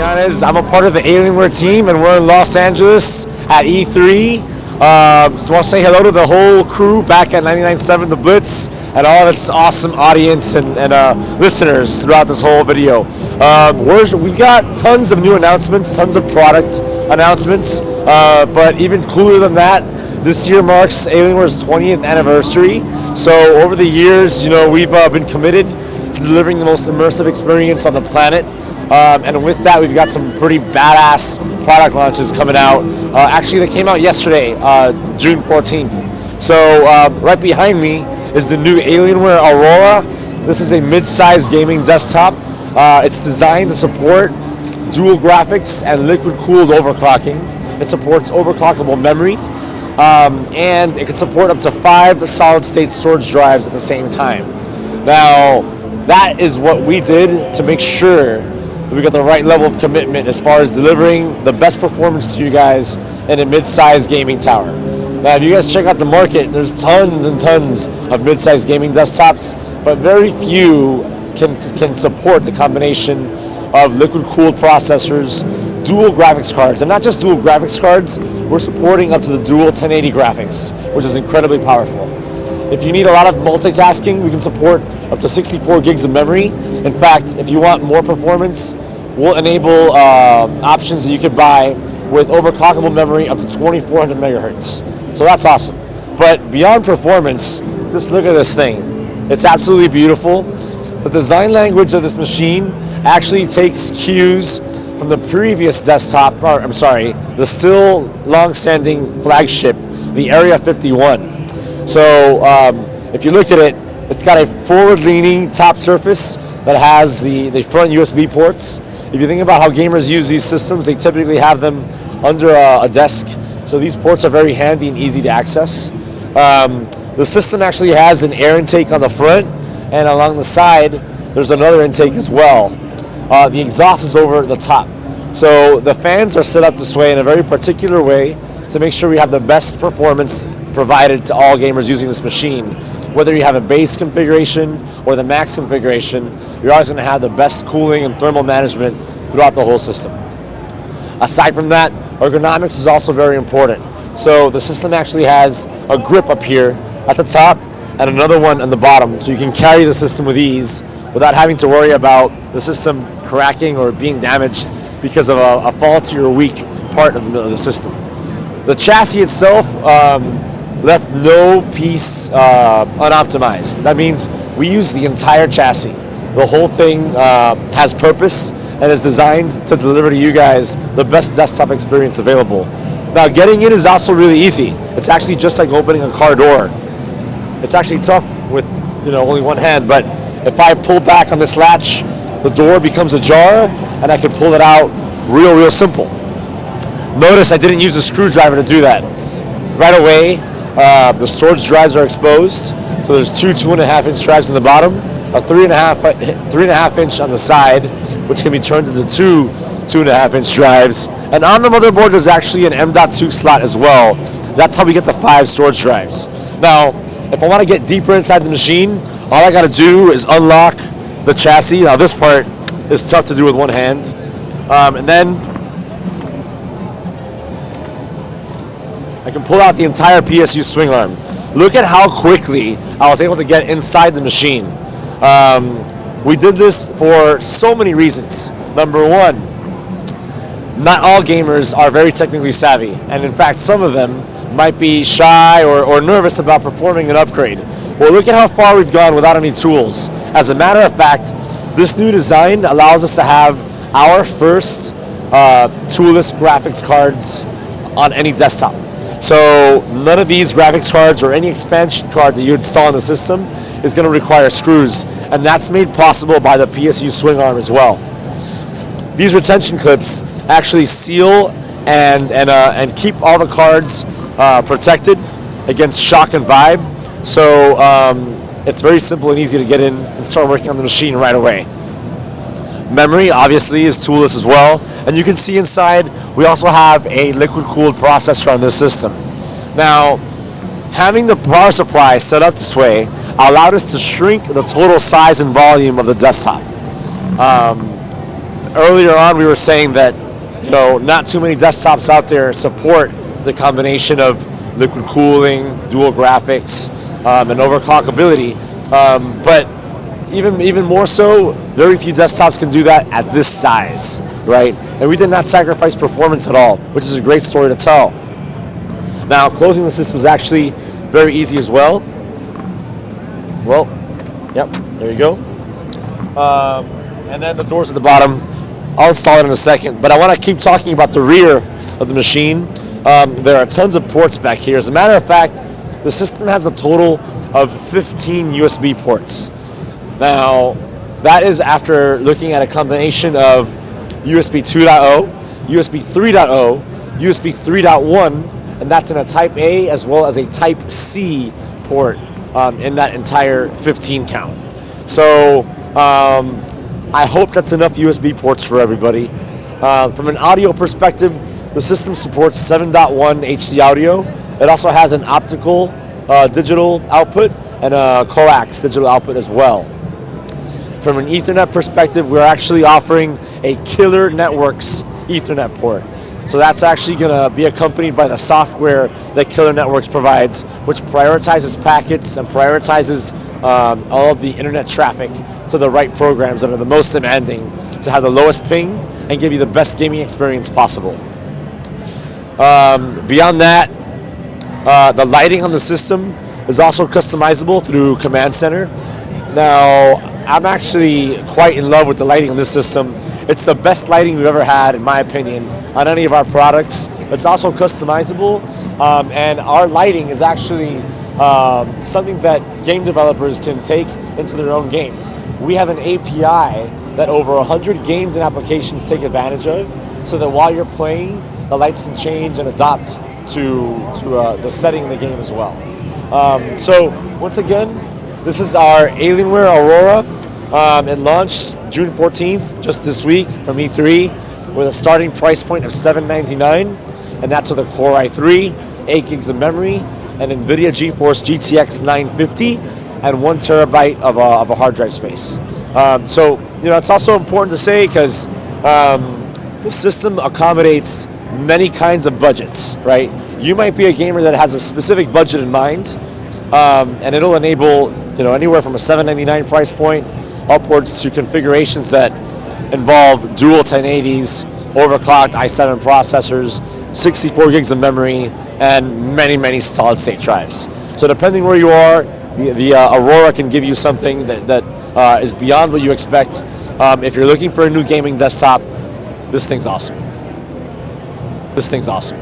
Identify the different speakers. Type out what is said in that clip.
Speaker 1: Goyanes. I'm a part of the Alienware team, and we're in Los Angeles at E3. Just want to say hello to the whole crew back at 99.7 TheBlitz and all its awesome audience and listeners throughout this whole video. We've got tons of new announcements, tons of product announcements, but even cooler than that, this year marks Alienware's 20th anniversary. So over the years, we've been committed to delivering the most immersive experience on the planet. And with that, we've got some pretty badass product launches coming out. Actually, they came out yesterday, June 14th. So right behind me is the new Alienware Aurora. This is a mid-sized gaming desktop. It's designed to support dual graphics and liquid-cooled overclocking. It supports overclockable memory, and it can support up to 5 solid-state storage drives at the same time. Now, that is what we did to make sure we got the right level of commitment as far as delivering the best performance to you guys in a mid-sized gaming tower. Now, if you guys check out the market, there's tons and tons of mid-sized gaming desktops, but very few can support the combination of liquid-cooled processors, dual graphics cards, and not just dual graphics cards, we're supporting up to the dual 1080 graphics, which is incredibly powerful. If you need a lot of multitasking, we can support up to 64 gigs of memory. In fact, if you want more performance, we'll enable options that you could buy with overclockable memory up to 2400 megahertz. So that's awesome. But beyond performance, just look at this thing. It's absolutely beautiful. The design language of this machine actually takes cues from the previous desktop, the still long-standing flagship, the Area 51. So if you look at it, it's got a forward-leaning top surface that has the front USB ports. If you think about how gamers use these systems, they typically have them under a desk. So these ports are very handy and easy to access. The system actually has an air intake on the front, and along the side, there's another intake as well. The exhaust is over the top. So the fans are set up this way in a very particular way to make sure we have the best performance provided to all gamers using this machine. Whether you have a base configuration or the max configuration, you're always going to have the best cooling and thermal management throughout the whole system. Aside from that, ergonomics is also very important. So the system actually has a grip up here at the top and another one on the bottom, so you can carry the system with ease without having to worry about the system cracking or being damaged because of a faulty or weak part of the system. The chassis itself left no piece unoptimized. That means we use the entire chassis. The whole thing has purpose and is designed to deliver to you guys the best desktop experience available. Now, getting in is also really easy. It's actually just like opening a car door. It's actually tough with only one hand, but if I pull back on this latch, the door becomes ajar and I can pull it out real simple. Notice I didn't use a screwdriver to do that. Right away, the storage drives are exposed. So there's two 2.5-inch drives in the bottom, a 3.5 inch on the side, which can be turned into two 2.5-inch drives. And on the motherboard, there's actually an M.2 slot as well. That's how we get the 5 storage drives. Now, if I want to get deeper inside the machine, all I got to do is unlock the chassis. Now, this part is tough to do with one hand. And then I can pull out the entire PSU swing arm. Look at how quickly I was able to get inside the machine. We did this for so many reasons. Number one, not all gamers are very technically savvy, and in fact some of them might be shy or nervous about performing an upgrade. Well, look at how far we've gone without any tools. As a matter of fact, this new design allows us to have our first toolless graphics cards on any desktop. So none of these graphics cards or any expansion card that you install in the system is going to require screws, and that's made possible by the PSU swing arm as well. These retention clips actually seal and keep all the cards protected against shock and vibe. So it's very simple and easy to get in and start working on the machine right away. Memory obviously is toolless as well, and you can see inside we also have a liquid-cooled processor on this system. Now, having the power supply set up this way allowed us to shrink the total size and volume of the desktop. earlier on we were saying that, you know, not too many desktops out there support the combination of liquid cooling, dual graphics, and overclockability. But even more so, very few desktops can do that at this size, right? And we did not sacrifice performance at all, which is a great story to tell. Now, closing the system is actually very easy as well. Well, yep, there you go. And then the doors at the bottom, I'll install it in a second, but I want to keep talking about the rear of the machine. There are tons of ports back here. As a matter of fact, the system has a total of 15 USB ports. Now, that is after looking at a combination of USB 2.0, USB 3.0, USB 3.1, and that's in a Type A as well as a Type C port in that entire 15 count. So I hope that's enough USB ports for everybody. From an audio perspective, the system supports 7.1 HD audio. It also has an optical digital output and a coax digital output as well. From an Ethernet perspective, we're actually offering a Killer Networks Ethernet port. So that's actually going to be accompanied by the software that Killer Networks provides, which prioritizes packets and prioritizes all of the internet traffic to the right programs that are the most demanding to have the lowest ping and give you the best gaming experience possible. Beyond that, the lighting on the system is also customizable through Command Center. Now, I'm actually quite in love with the lighting on this system. It's the best lighting we've ever had, in my opinion, on any of our products. It's also customizable, and our lighting is actually something that game developers can take into their own game. We have an API that over 100 games and applications take advantage of, so that while you're playing, the lights can change and adapt to the setting in the game as well. So once again, this is our Alienware Aurora. It launched June 14th, just this week, from E3, with a starting price point of $799, and that's with a Core i3, 8 gigs of memory, and NVIDIA GeForce GTX 950, and 1 terabyte of a hard drive space. So, you know, it's also important to say because the system accommodates many kinds of budgets, right? You might be a gamer that has a specific budget in mind, and it'll enable, you know, anywhere from a $799 price point upwards to configurations that involve dual 1080s, overclocked i7 processors, 64 gigs of memory, and many solid state drives. So depending where you are, the Aurora can give you something that is beyond what you expect. If you're looking for a new gaming desktop, this thing's awesome. This thing's awesome.